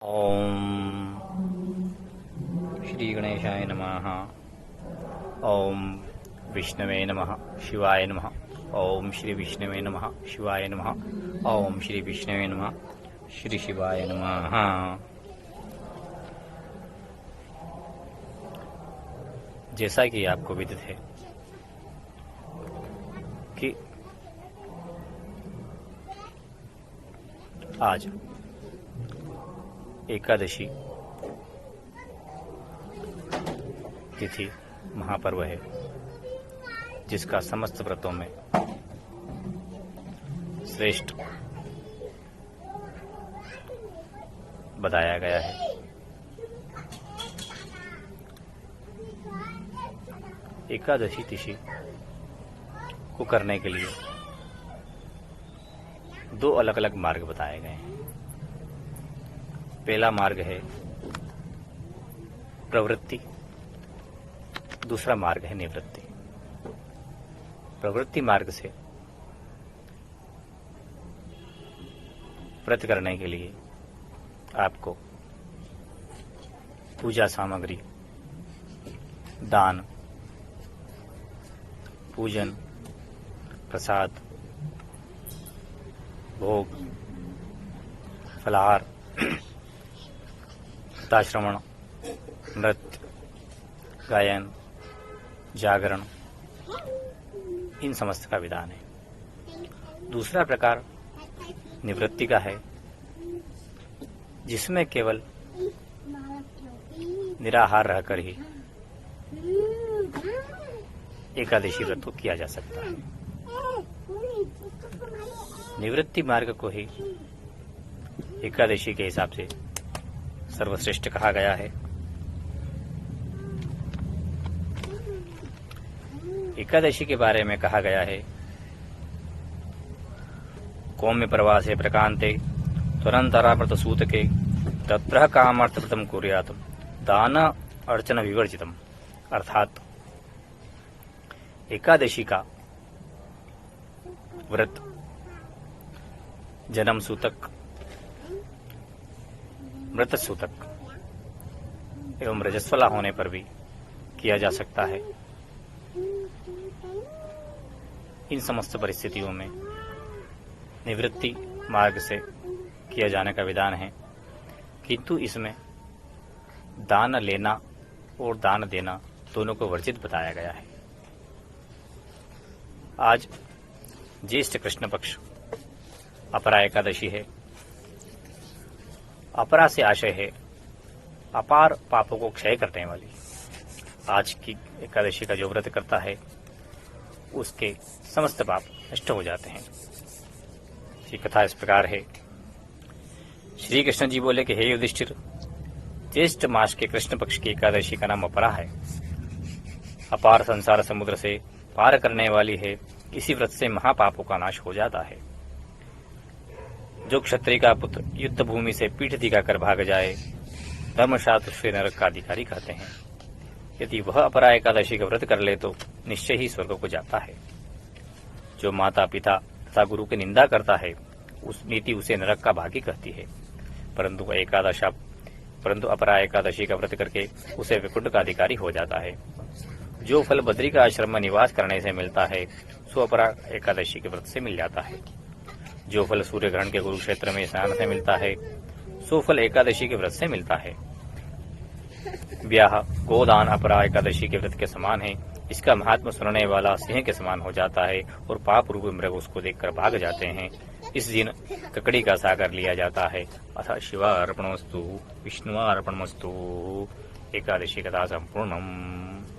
ओम श्री गणेशाय नमः। ओम विष्णवे नमः शिवाय नमः। ओम श्री विष्णवे नमः शिवाय नमः। ओम श्री विष्णवे नमः श्री शिवाय नमः। जैसा कि आपको विदित है कि आज एकादशी तिथि महापर्व है, जिसका समस्त व्रतों में श्रेष्ठ बताया गया है। एकादशी तिथि को करने के लिए दो अलग अलग मार्ग बताए गए हैं। पहला मार्ग है प्रवृत्ति, दूसरा मार्ग है निवृत्ति। प्रवृत्ति मार्ग से व्रत करने के लिए आपको पूजा सामग्री, दान, पूजन, प्रसाद, भोग, फलाहार, श्रवण, नृत्य, गायन, जागरण, इन समस्त का विधान है। दूसरा प्रकार निवृत्ति का है, जिसमें केवल निराहार रहकर ही एकादशी व्रत को किया जा सकता है। निवृत्ति मार्ग को ही एकादशी के हिसाब से सर्वश्रेष्ठ कहा गया है। एकादशी के बारे में कहा गया है, कौम्य प्रवासे प्रकांते तुरंतरा व्रत सूतके तत्र कामार्थ व्रतम कुर्यात् दान अर्चन विवर्जितम। अर्थात एकादशी का व्रत जन्म सूतक, मृत सूतक एवं रजस्वला होने पर भी किया जा सकता है। इन समस्त परिस्थितियों में निवृत्ति मार्ग से किया जाने का विधान है, किंतु इसमें दान लेना और दान देना दोनों को वर्जित बताया गया है। आज ज्येष्ठ कृष्ण पक्ष अपरा एकादशी है। अपरा से आशय है अपार पापों को क्षय करने वाली। आज की एकादशी का जो व्रत करता है उसके समस्त पाप नष्ट हो जाते हैं। ये कथा इस प्रकार है। श्री कृष्ण जी बोले कि हे युधिष्ठिर, ज्येष्ठ मास के कृष्ण पक्ष की एकादशी का नाम अपरा है। अपार संसार समुद्र से पार करने वाली है। इसी व्रत से महापापों का नाश हो जाता है। जो क्षत्रिय का पुत्र युद्ध भूमि से पीठ दिखाकर भाग जाए, धर्मशास्त्र से नरक का अधिकारी कहते हैं। यदि वह अपरा एकादशी का व्रत कर ले तो निश्चय ही स्वर्ग को जाता है। जो माता पिता तथा गुरु की निंदा करता है, उस नीति उसे नरक का भागी कहती है। परंतु अपरा एकादशी का व्रत करके उसे वैकुंठ का अधिकारी हो जाता है। जो फल बद्री का आश्रम में निवास करने से मिलता है, सो अपरा एकादशी के व्रत से मिल जाता है। जो फल सूर्य ग्रहण के कुरुक्षेत्र में स्नान से मिलता है, सो फल एकादशी के व्रत से मिलता है। ब्याह, गोदान अपरा एकादशी के व्रत के समान है। इसका महात्मा सुनने वाला सिंह के समान हो जाता है और पाप रूप मृग उसको देखकर भाग जाते हैं। इस दिन ककड़ी का सागर लिया जाता है। अथ शिवार्पणमस्तु, विष्णुर्पणमस्तु। एकादशी कथा संपूर्णम्।